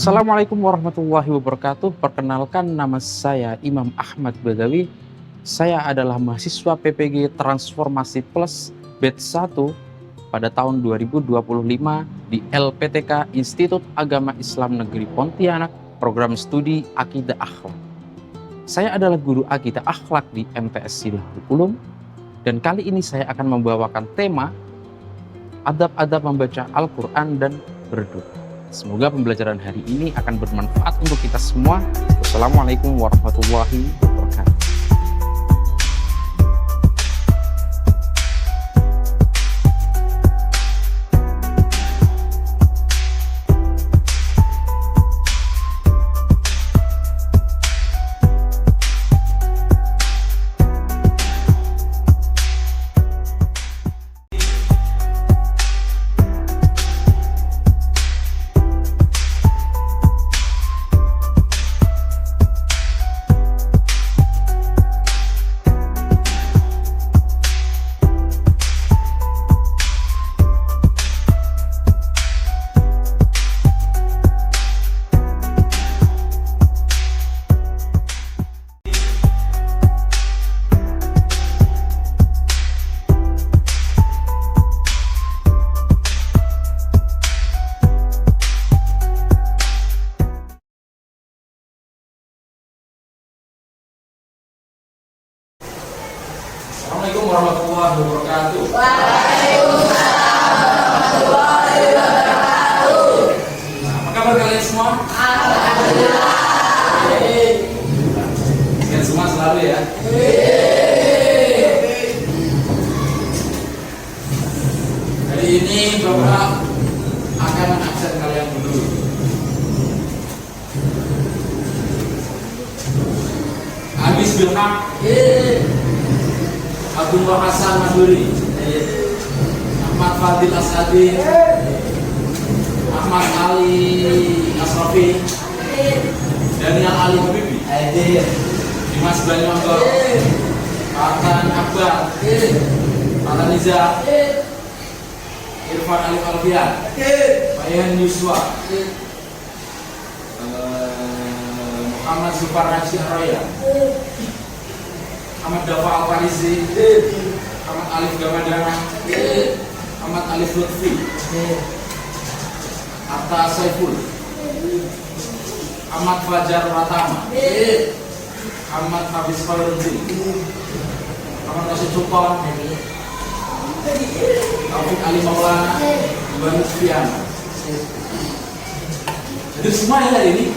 Assalamualaikum warahmatullahi wabarakatuh. Perkenalkan, nama saya Imam Ahmad Badawi. Saya adalah mahasiswa PPG Transformasi Plus Batch 1 pada tahun 2025 di LPTK Institut Agama Islam Negeri Pontianak, program studi Akidah Akhlak. Saya adalah guru Akidah Akhlak di MTS Silahul Ulum, dan kali ini saya akan membawakan tema adab-adab membaca Al-Quran dan berdoa. Semoga pembelajaran hari ini akan bermanfaat untuk kita semua. Wassalamualaikum warahmatullahi wabarakatuh. Assalamualaikum warahmatullahi wabarakatuh. Waalaikumsalam warahmatullahi wabarakatuh. Apa kabar kalian semua? Alhamdulillah. Sehat semua selalu ya. Hari ini Bapak akan mengabsen kalian dulu. Habis Bilhaq, Abdullah Hasan Maduri, Ahmad Fadil Asadi, Ahmad Ali Asrafi, Daniel Ali Habibi, Dimas Banyonggo, Fatan Akbar, Fatan Niza, Irfan Ali Alfian, Bayan Yuswa, Muhammad Zufar Haji Arroya, Ahmad Dafa Al-Farizi, Ahmad Alif Gamadana, Ahmad Alif Lutfi, Atta Saiful, Ahmad Fajar Pratama, Ahmad Habis Khairuddin, Ahmad Rasid Sultan, Taufik Ali Maulana, Iwan Lutfiana. Jadi semua ya ini.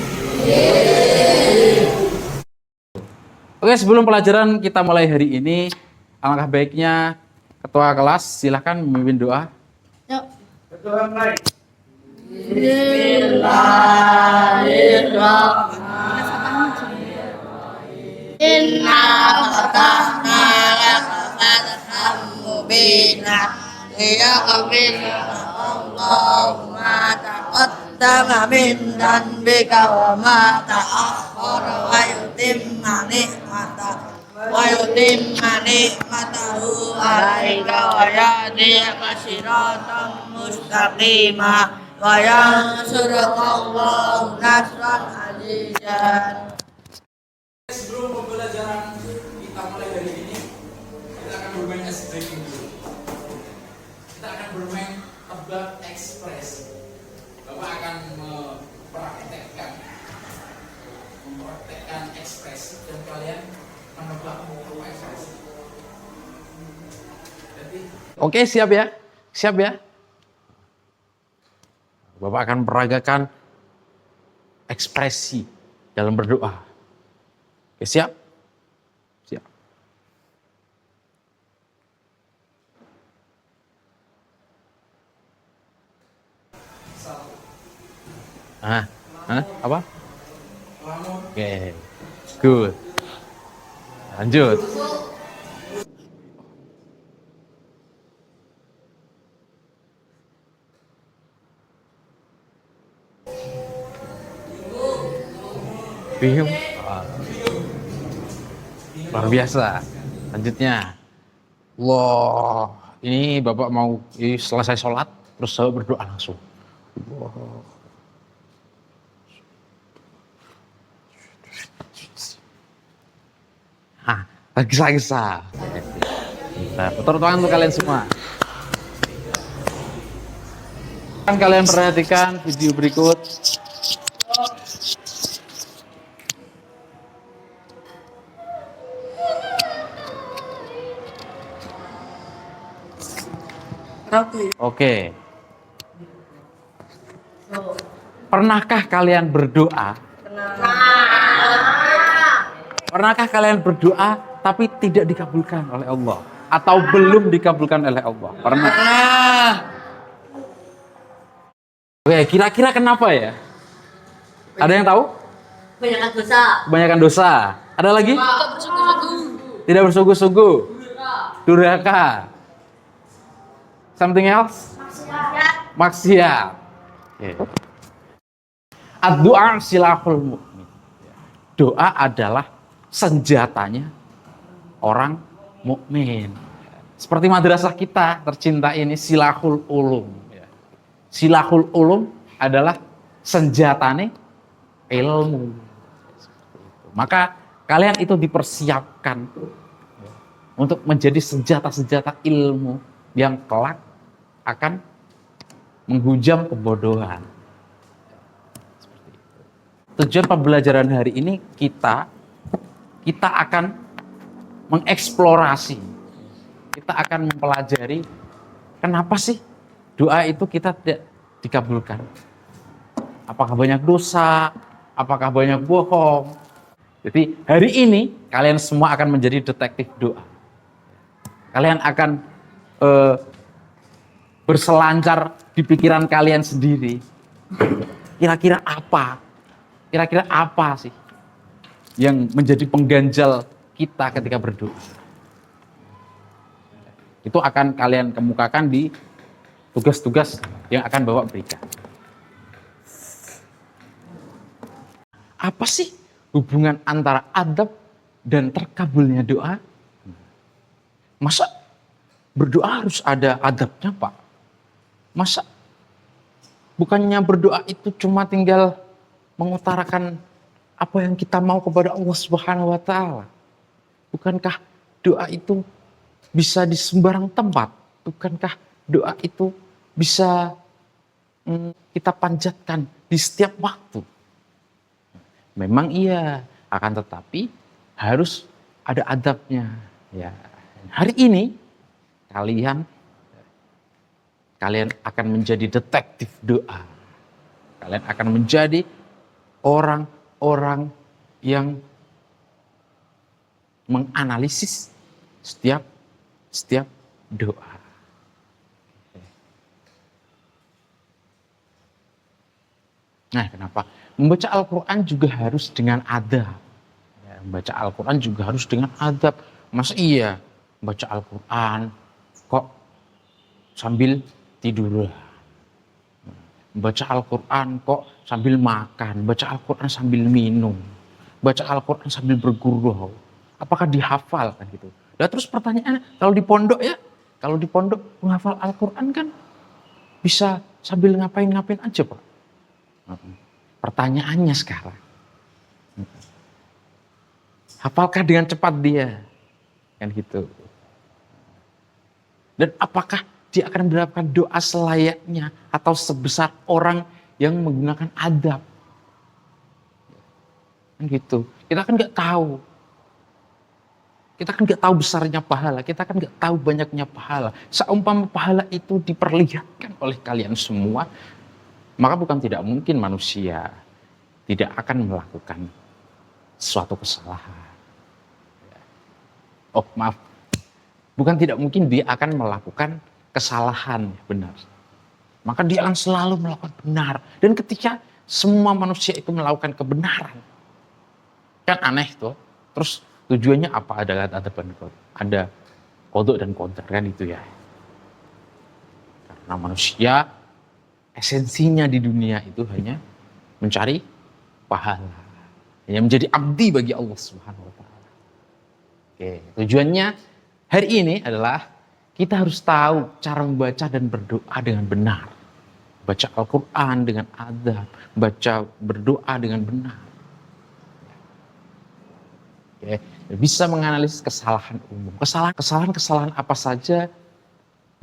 Oke, sebelum pelajaran kita mulai hari ini, alangkah baiknya ketua kelas silahkan memimpin doa. Yuk. Bismillahirrahmanirrahim. Inna fatahna laka fathan mubina liyaghfir Allahumma taqaddama min dhanbika wa ma ta'akhkhara wa yutimma ni'matahu 'alaika wa yahdiyaka siratan mustaqima wa yansuraka Allahu nasran 'azizan. Sebelum pembelajaran kita mulai hari ini, kita akan bermain ice breaking dulu. Kita akan bermain tebak ekspres. Bapak akan mempraktekkan ekspresi dan kalian menebak apa ekspresi. Oke, siap ya? Siap ya? Bapak akan peragakan ekspresi dalam berdoa. Oke, siap? Siap. Apa? Oke, good. Lanjut. Bingung. Luar biasa. Lanjutnya. Wah, ini Bapak mau selesai sholat, terus saya berdoa langsung. Wah. Tergesa-gesa. Nah, tepuk tangan untuk kalian semua. Kan kalian perhatikan video berikut. Oke. Pernahkah kalian berdoa? Pernahkah kalian berdoa tapi tidak dikabulkan oleh Allah? Atau belum dikabulkan oleh Allah? Pernah? Oke, kira-kira kenapa ya? Ada yang tahu? Kebanyakan dosa. Kebanyakan dosa. Ada lagi? Tidak bersungguh-sungguh. Durhaka. Something else? Maksiat. Ad-du'a silahul mu'min. Doa adalah senjatanya orang mukmin. Seperti madrasah kita tercinta ini, silahul ulum. Silahul ulum adalah senjatanya ilmu. Maka kalian itu dipersiapkan untuk menjadi senjata-senjata ilmu yang kelak akan menghujam kebodohan. Tujuan pembelajaran hari ini kita akan mengeksplorasi, kita akan mempelajari kenapa sih doa itu kita tidak dikabulkan. Apakah banyak dosa? Apakah banyak bohong? Jadi hari ini kalian semua akan menjadi detektif doa. Kalian akan berselancar di pikiran kalian sendiri. Kira-kira apa sih yang menjadi pengganjal kita ketika berdoa? Itu akan kalian kemukakan di tugas-tugas yang akan Bapak berikan. Apa sih hubungan antara adab dan terkabulnya doa? Masa berdoa harus ada adabnya, Pak? Masa bukannya berdoa itu cuma tinggal mengutarakan apa yang kita mau kepada Allah Subhanahu wa taala? Bukankah doa itu bisa di sembarang tempat? Bukankah doa itu bisa kita panjatkan di setiap waktu? Memang iya, akan tetapi harus ada adabnya. Ya, hari ini kalian akan menjadi detektif doa. Kalian akan menjadi orang-orang yang menganalisis setiap doa. Nah, kenapa? Membaca Al-Quran juga harus dengan adab. Ya, membaca Al-Quran juga harus dengan adab. Masa iya membaca Al-Quran kok sambil tidur? Baca Al-Quran kok sambil makan? Baca Al-Quran sambil minum? Baca Al-Quran sambil bergurau? Apakah dihafal kan gitu? Nah, terus pertanyaannya, kalau di pondok menghafal Al-Quran kan bisa sambil ngapain-ngapain aja, Pak. Pertanyaannya sekarang, hafalkah dengan cepat dia? Kan gitu. Dan apakah dia akan mendapatkan doa selayaknya atau sebesar orang yang menggunakan adab? Kan gitu. Kita kan nggak tahu. Kita kan nggak tahu besarnya pahala. Kita kan nggak tahu banyaknya pahala. Seumpama pahala itu diperlihatkan oleh kalian semua, maka bukan tidak mungkin manusia tidak akan melakukan suatu kesalahan. Oh maaf, bukan tidak mungkin dia akan melakukan kesalahan, benar. Maka dia akan selalu melakukan benar. Dan ketika semua manusia itu melakukan kebenaran, kan aneh tuh. Terus tujuannya apa? Ada kodok dan kodar kan itu ya. Karena manusia esensinya di dunia itu hanya mencari pahala, hanya menjadi abdi bagi Allah Subhanahu wa taala. Oke, tujuannya hari ini adalah kita harus tahu cara membaca dan berdoa dengan benar. Baca Al-Quran dengan adab, berdoa dengan benar. Ya, bisa menganalisis kesalahan umum. Kesalahan apa saja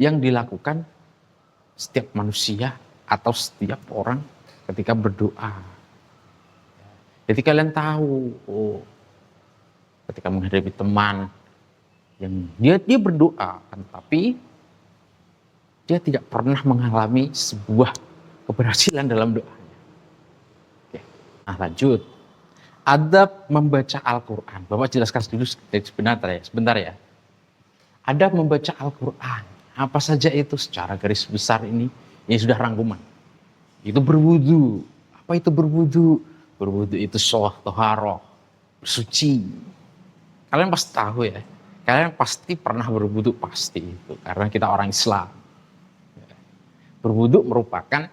yang dilakukan setiap manusia atau setiap orang ketika berdoa. Jadi kalian tahu, ketika menghadapi teman yang dia berdoa, kan, tapi dia tidak pernah mengalami sebuah keberhasilan dalam doanya. Oke. Nah, lanjut. Adab membaca Al-Quran. Bapak jelaskan dulu sebentar ya. Adab membaca Al-Quran. Apa saja itu secara garis besar ini sudah rangkuman. Itu berwudu. Apa itu berwudu? Berwudu itu sholat, toharoh, bersuci. Kalian pasti tahu ya. Kalian pasti pernah berwudu, pasti itu. Karena kita orang Islam. Berwudu merupakan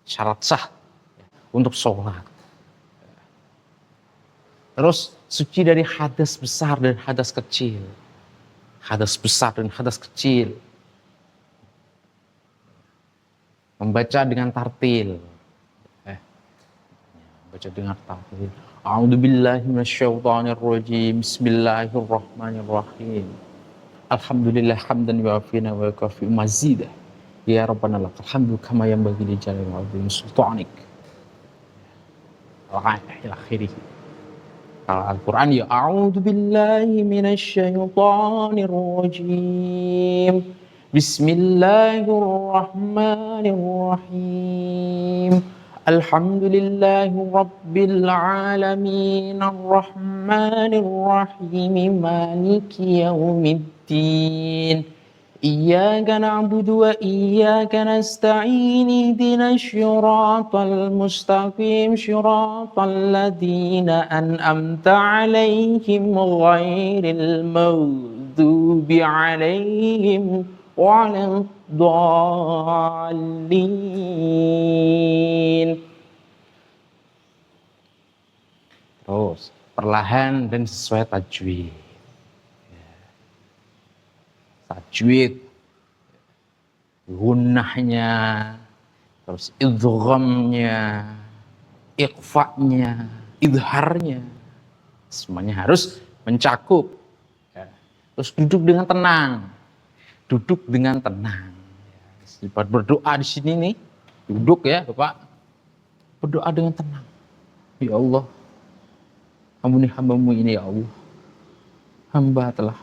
syarat sah untuk sholat. Terus suci dari hadas besar dan hadas kecil. Hadas besar dan hadas kecil. Membaca dengan tartil. Baca dengan tartil. A'udzubillahi minasyaitonirrajim. Bismillahirrahmanirrahim. Alhamdulillah hamdan yu'afina wa yukafi mazidah. Ya Rabbana lakal hamdu kama yanbaghi li jalali wajhika sultanik. Ila akhirih. Al-Quran ya a'udzubillahi minasyaitonirrajim. Bismillahirrahmanirrahim. Alhamdulillahi rabbil alamin arrahmanirrahim maliki yaumiddin. Iyyaka na'budu wa iyyaka nasta'in ihdinas siratal mustaqim siratal ladzina an'amta 'alaihim ghairil maghdubi 'alaihim waladdallin. Terus perlahan dan sesuai tajwid. Tajwid, gunnahnya, terus idghamnya, ikhfa'nya, idharnya, semuanya harus mencakup. Terus duduk dengan tenang, berdoa di sini nih, duduk ya Bapak, berdoa dengan tenang. Ya Allah, ampuni hambamu ini ya Allah, hamba telah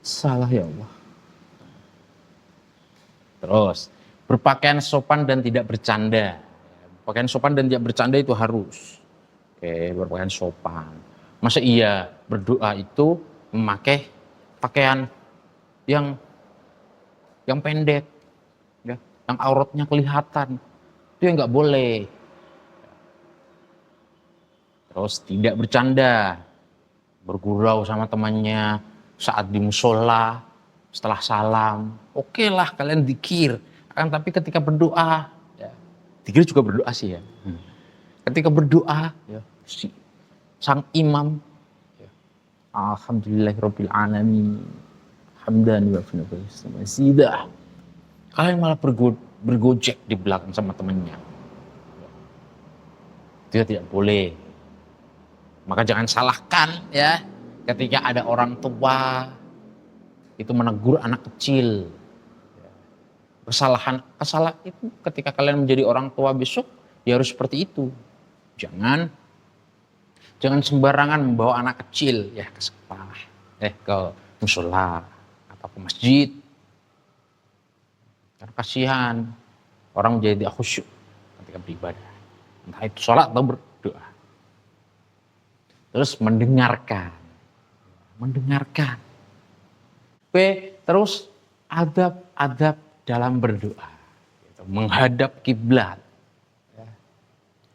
salah ya Allah. Terus berpakaian sopan dan tidak bercanda. Pakaian sopan dan tidak bercanda itu harus. Oke, berpakaian sopan. Masa iya berdoa itu memakai pakaian yang pendek, ya, yang auratnya kelihatan, itu yang nggak boleh. Terus tidak bercanda, bergurau sama temannya saat di musola, setelah salam, oke lah kalian zikir. Tapi ketika berdoa, ya, zikir juga berdoa sih ya. Ketika berdoa, ya, si sang imam, ya, alhamdulillahirabbil alamin, hamdan wa mazidah. Kalian malah bergojek di belakang sama temannya. Itu tidak boleh. Maka jangan salahkan ya. Ketika ada orang tua itu menegur anak kecil, kesalahan itu ketika kalian menjadi orang tua besok ya harus seperti itu. Jangan sembarangan membawa anak kecil ya ke sekolah, ke musola atau ke masjid. Karena kasihan orang menjadi khusyuk ketika beribadah, entah itu sholat atau berdoa. Terus mendengarkan. Terus adab dalam berdoa, menghadap kiblat.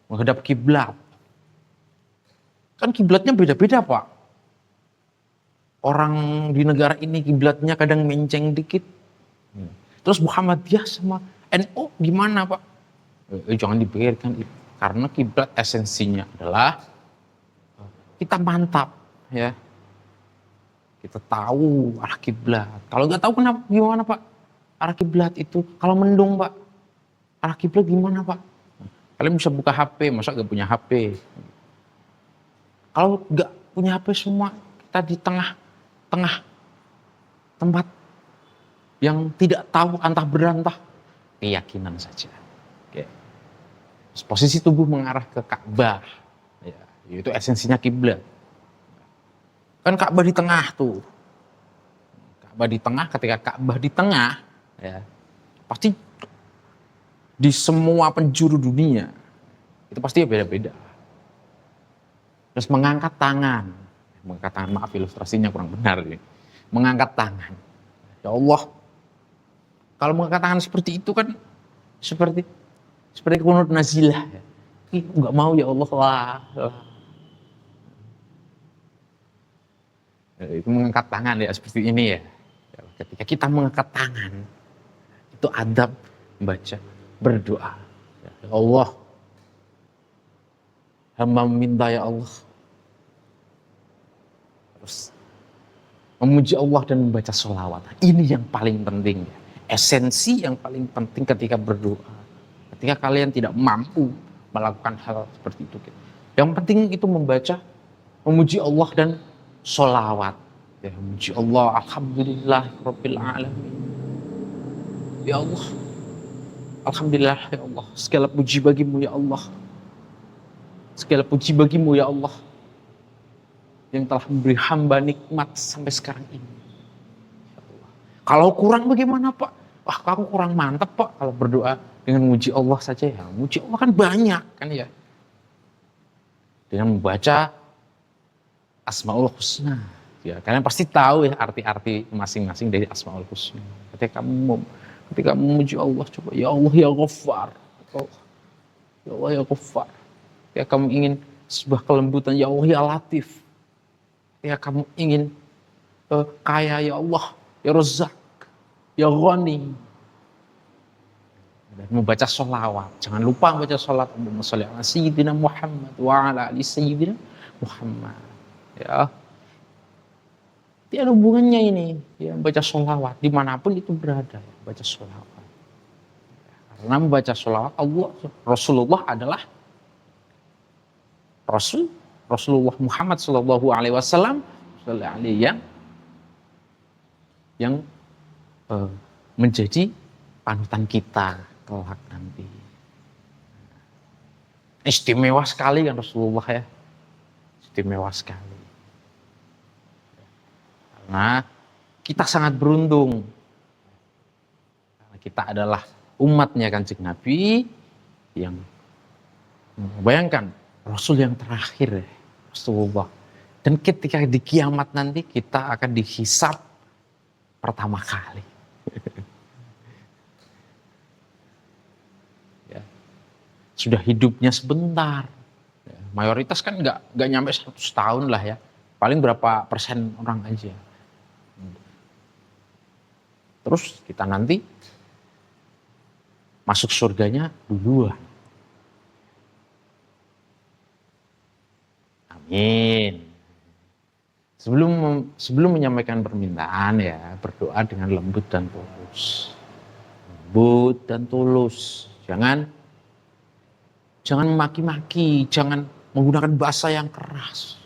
Menghadap kiblat. Kan kiblatnya beda-beda Pak. Orang di negara ini kiblatnya kadang menceng dikit. Terus Muhammadiyah sama NU gimana Pak? Jangan dipikirkan itu. Karena kiblat esensinya adalah kita mantap ya. Kita tahu arah kiblat. Kalau nggak tahu kenapa gimana Pak? Arah kiblat itu kalau mendung Pak. Arah kiblat gimana Pak? Kalian bisa buka HP, masa nggak punya HP? Kalau punya HP semua, kita di tengah-tengah tempat yang tidak tahu antah berantah, keyakinan saja. Oke. Posisi tubuh mengarah ke Ka'bah, ya, itu esensinya kiblat. Kan Ka'bah di tengah tuh. Ka'bah di tengah, ketika Ka'bah di tengah, ya, pasti di semua penjuru dunia itu pasti beda-beda. Terus mengangkat tangan, maaf ilustrasinya kurang benar ini. Mengangkat tangan, ya Allah. Kalau mengangkat tangan seperti itu kan seperti kunut nazilah. Ya. Nggak mau ya Allah lah. Itu mengangkat tangan ya seperti ini ya. Ketika kita mengangkat tangan, itu adab membaca berdoa. Ya Allah, hamba meminta ya Allah. Terus memuji Allah dan membaca sholawat. Ini yang paling penting ya. Esensi yang paling penting ketika berdoa. Ketika kalian tidak mampu melakukan hal seperti itu. Yang penting itu membaca, memuji Allah dan sholawat. Ya, memuji Allah, alhamdulillah rabbil alamin. Ya Allah, alhamdulillah ya Allah. Segala puji bagimu ya Allah. Segala puji bagimu ya Allah. Yang telah memberi hamba nikmat sampai sekarang ini. Ya Allah. Kalau kurang bagaimana Pak? Wah, kamu kurang mantap Pak kalau berdoa dengan memuji Allah saja ya. Memuji Allah kan banyak kan ya. Dengan membaca Asmaul Husna. Ya, kalian pasti tahu ya arti-arti masing-masing dari Asmaul Husna. Ketika kamu memuji Allah, coba ya Allah ya Ghaffar. Ya Allah ya Ghaffar. Ya kamu ingin sebuah kelembutan, ya Allah ya Latif. Ya kamu ingin kaya, ya Allah ya Razzaq, ya Ghani. Dan membaca sholawat, jangan lupa membaca sholat. Allahumma sholli ala sayyidina Muhammad wa ala ali sayyidina Muhammad. Ya, tiada hubungannya ini. Ya, membaca sholawat dimanapun itu berada, baca sholawat. Karena membaca sholawat Rasulullah adalah Rasulullah Muhammad Shallallahu Alaihi Wasallam yang menjadi panutan kita kelak nanti. Istimewa sekali kan Rasulullah ya, istimewa sekali. Karena kita sangat beruntung, karena kita adalah umatnya Kanjeng Nabi yang bayangkan Rasul yang terakhir Rasulullah. Dan ketika di kiamat nanti kita akan dihisab pertama kali. Ya. Sudah hidupnya sebentar. Ya. Mayoritas kan nggak nyampe 100 tahun lah ya. Paling berapa persen orang aja. Terus kita nanti masuk surganya duluan. Amin. Sebelum menyampaikan permintaan ya, berdoa dengan lembut dan tulus. Lembut dan tulus. Jangan maki-maki, jangan menggunakan bahasa yang keras.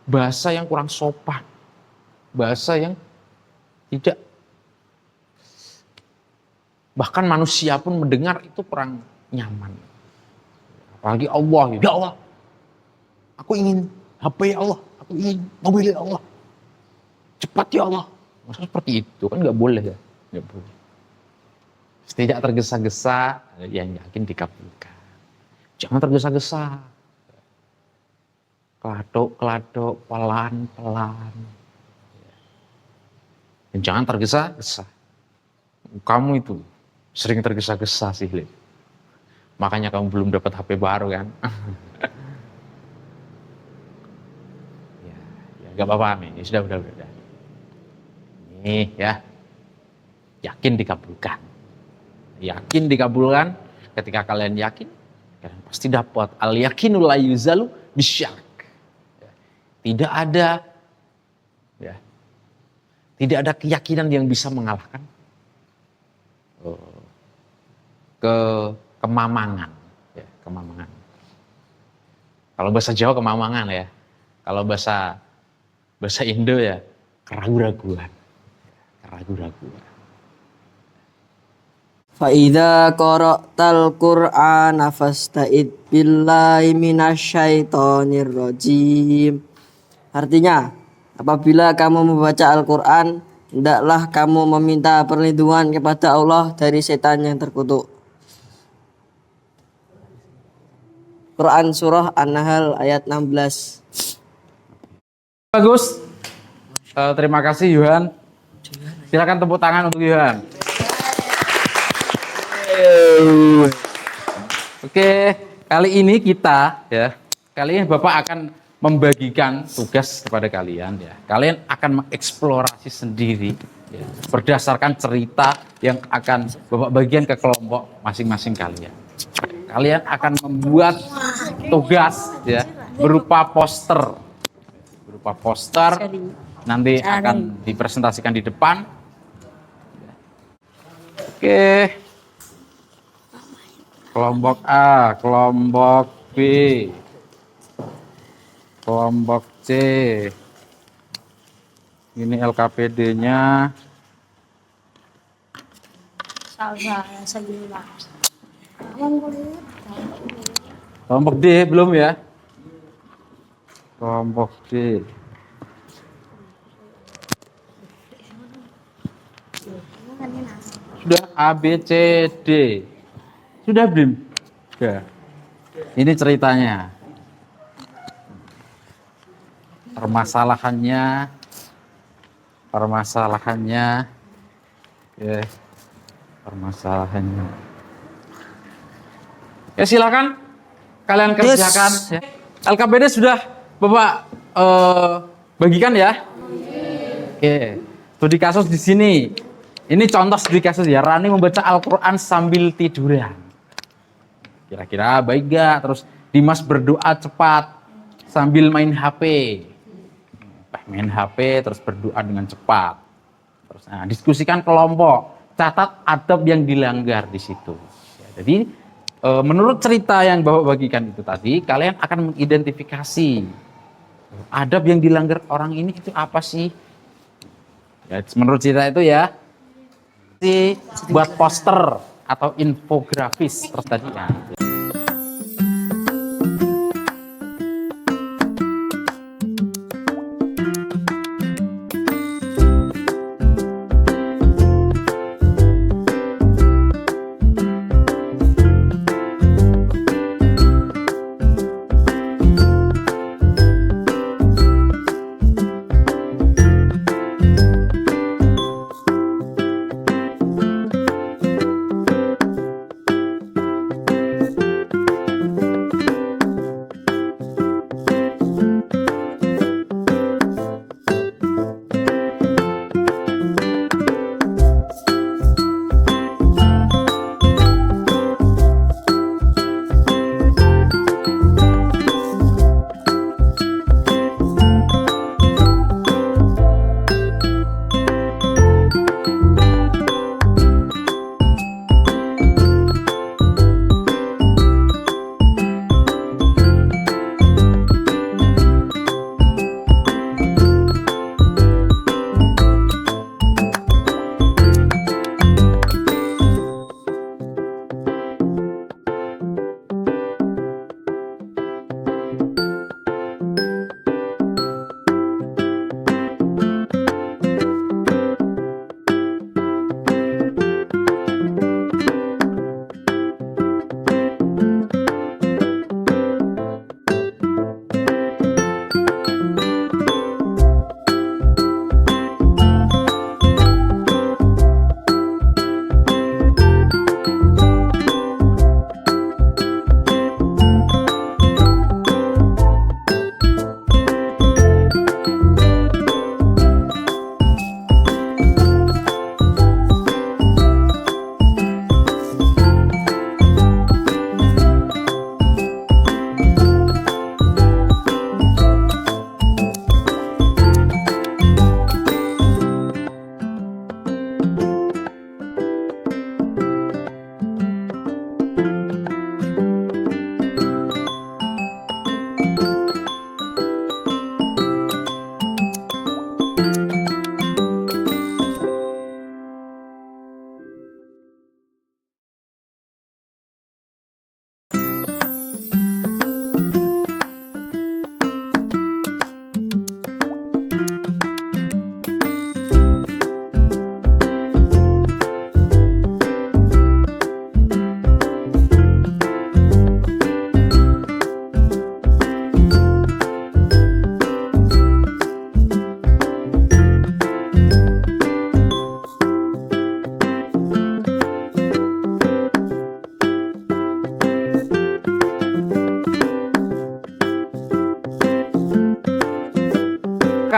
Bahasa yang kurang sopan. Bahasa yang tidak, bahkan manusia pun mendengar itu kurang nyaman. Apalagi Allah, ya Allah, aku ingin HP ya Allah, aku ingin mobil ya Allah, cepat ya Allah. Maksudnya seperti itu kan nggak boleh ya, nggak boleh. Tidak tergesa-gesa, yang yakin dikabulkan. Jangan tergesa-gesa, keladuk, pelan-pelan. Dan jangan tergesa-gesa. Kamu itu sering tergesa-gesa sih, Le. Makanya kamu belum dapat HP baru kan? Ya, gak apa-apa nih. Sudah. Nih ya, yakin dikabulkan. Yakin dikabulkan. Ketika kalian yakin, kalian pasti dapat. Al yakinu la yuzalu bisyak. Tidak ada keyakinan yang bisa mengalahkan kemamangan. Ya, kemamangan. Kalau bahasa Jawa kemamangan ya. Kalau bahasa Indo ya keraguan-raguan. Keraguan-raguan. Fa'idha qara'tal Qur'ana fasta'id billahi minasyaitonir rajim. Artinya, apabila kamu membaca Al-Qur'an, hendaklah kamu meminta perlindungan kepada Allah dari setan yang terkutuk. Quran Surah An-Nahl ayat 16. Bagus. Terima kasih Yohan. Silakan tepuk tangan untuk Yohan. Oke, kali ini Bapak akan membagikan tugas kepada kalian ya. Kalian akan mengeksplorasi sendiri ya, berdasarkan cerita yang akan Bapak bagikan ke kelompok masing-masing kalian. Kalian akan membuat tugas ya berupa poster. Nanti akan dipresentasikan di depan. Oke. Kelompok A, kelompok B, kelompok C. Ini LKPD-nya. Kelompok D belum ya? Kelompok D. Sudah A, B, C, D. Sudah belum? Sudah. Ini ceritanya. Permasalahannya. Ya. Permasalahannya. Ya silakan kalian kerjakan. Ya. LKPD sudah Bapak bagikan ya? Oke. Studi kasus di sini. Ini contoh studi kasus ya. Rani membaca Al-Quran sambil tiduran. Kira-kira baik gak? Terus Dimas berdoa cepat sambil main HP. Main HP terus berdoa dengan cepat. Terus diskusikan kelompok. Catat adab yang dilanggar di situ. Ya, jadi menurut cerita yang Bapak bagikan itu tadi, kalian akan mengidentifikasi adab yang dilanggar orang ini itu apa sih? Ya, menurut cerita itu ya, buat poster atau infografis terus tadi ya.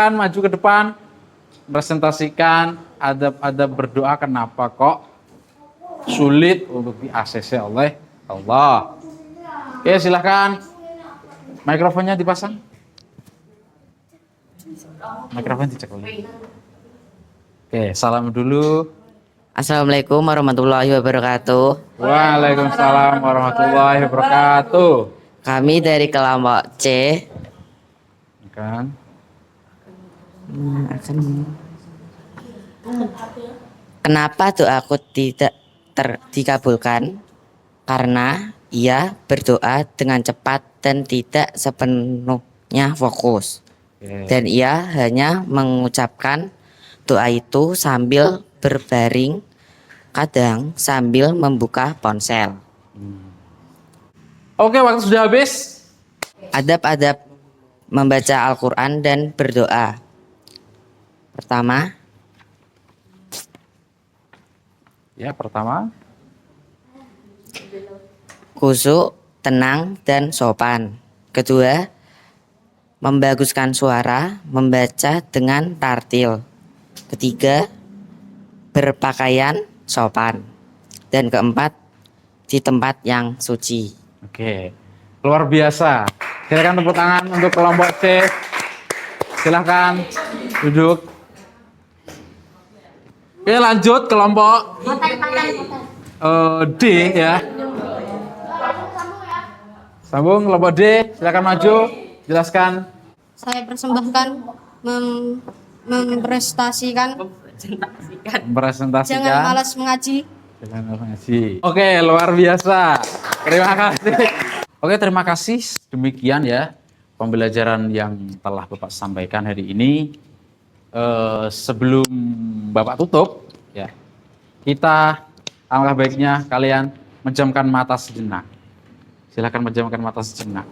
Silahkan maju ke depan, presentasikan adab-adab berdoa. Kenapa kok sulit untuk di-ACC oleh Allah? Oke, silahkan. Mikrofonnya dipasang. Mikrofon dicek dulu. Oke, salam dulu. Assalamualaikum warahmatullahi wabarakatuh. Waalaikumsalam warahmatullahi wabarakatuh. Kami dari kelompok C. Kan? Kenapa doaku tidak dikabulkan? Karena ia berdoa dengan cepat dan tidak sepenuhnya fokus. Dan ia hanya mengucapkan doa itu sambil berbaring, kadang sambil membuka ponsel. Oke, waktu sudah habis. Adab-adab membaca Al-Quran dan berdoa. Pertama, khusyuk, tenang, dan sopan. Kedua, membaguskan suara, membaca dengan tartil. Ketiga, berpakaian sopan. Dan keempat, di tempat yang suci. Oke, luar biasa. Silakan tepuk tangan untuk kelompok C. Silakan duduk. Oke, lanjut kelompok D ya. Sambung kelompok D. Silakan maju. Jelaskan. Saya persembahkan mempresentasikan. Jangan malas mengaji. Oke, luar biasa. Terima kasih. Oke, terima kasih. Demikian ya pembelajaran yang telah Bapak sampaikan hari ini. Sebelum Bapak tutup, ya, kita alangkah baiknya kalian menjamkan mata sejenak. Silakan menjamkan mata sejenak.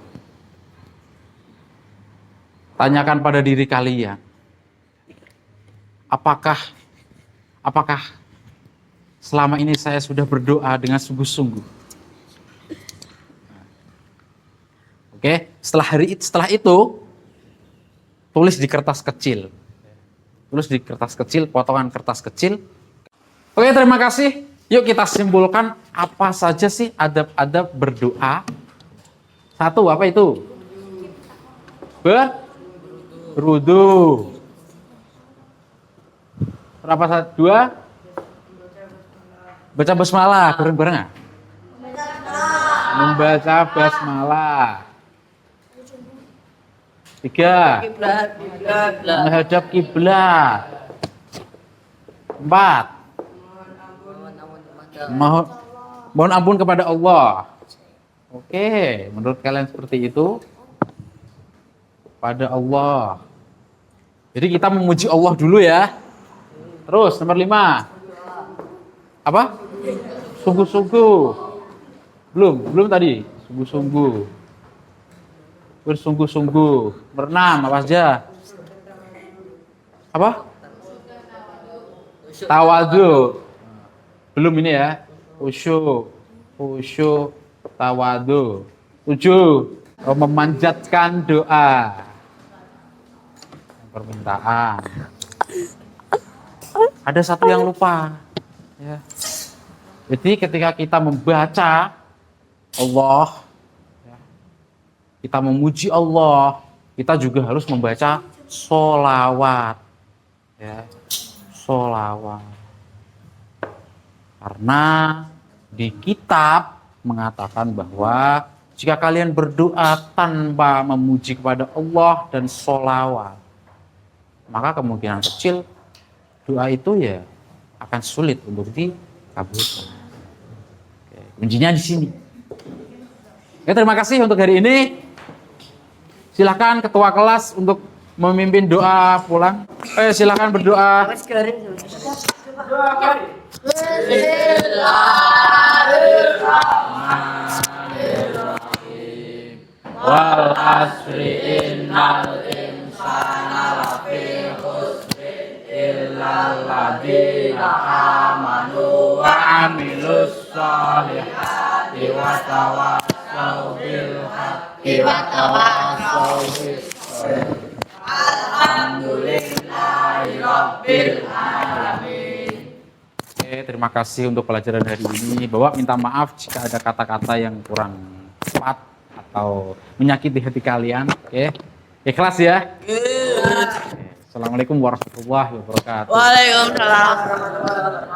Tanyakan pada diri kalian, apakah selama ini saya sudah berdoa dengan sungguh-sungguh? Oke, setelah itu tulis di kertas kecil. Tulis di kertas kecil, potongan kertas kecil. Oke, terima kasih. Yuk kita simpulkan apa saja sih adab-adab berdoa. Satu, apa itu? Berwudu. Berapa? Dua? Baca basmalah, bareng-bareng nggak? Membaca basmalah. Tiga, menghadap kiblat. Empat, mohon ampun kepada Allah. Oke, menurut kalian seperti itu? Pada Allah. Jadi kita memuji Allah dulu ya. Terus nomor 5. Apa? Sungguh-sungguh. Belum tadi. Sungguh-sungguh. Bersungguh-sungguh. Nomor 6 apa saja? Apa? Tawadhu. Belum ini ya. Khusyuk, tawadhu. 7. Memanjatkan doa. Permintaan. Ada satu yang lupa. Ya. Jadi ketika kita membaca Allah, ya, kita memuji Allah, kita juga harus membaca sholawat. Ya, sholawat. Karena di kitab mengatakan bahwa jika kalian berdoa tanpa memuji kepada Allah dan sholawat, maka kemungkinan kecil doa itu ya akan sulit untuk dikabulkan. Kuncinya di sini. Oke, terima kasih untuk hari ini. Silakan ketua kelas untuk memimpin doa pulang. Silakan berdoa. Bismillahirrahmanirrahim. Wal asri innal insana lafi khusr illal ladzina amanu wa amilus sholihati wa tawassaw bil haqqi wa tawassaw bis sabr. Alhamdulillah. Oke, terima kasih untuk pelajaran hari ini. Bapak minta maaf jika ada kata-kata yang kurang tepat atau menyakiti hati kalian. Oke, ikhlas ya. Oke. Assalamualaikum warahmatullahi wabarakatuh. Waalaikumsalam warahmatullahi wabarakatuh.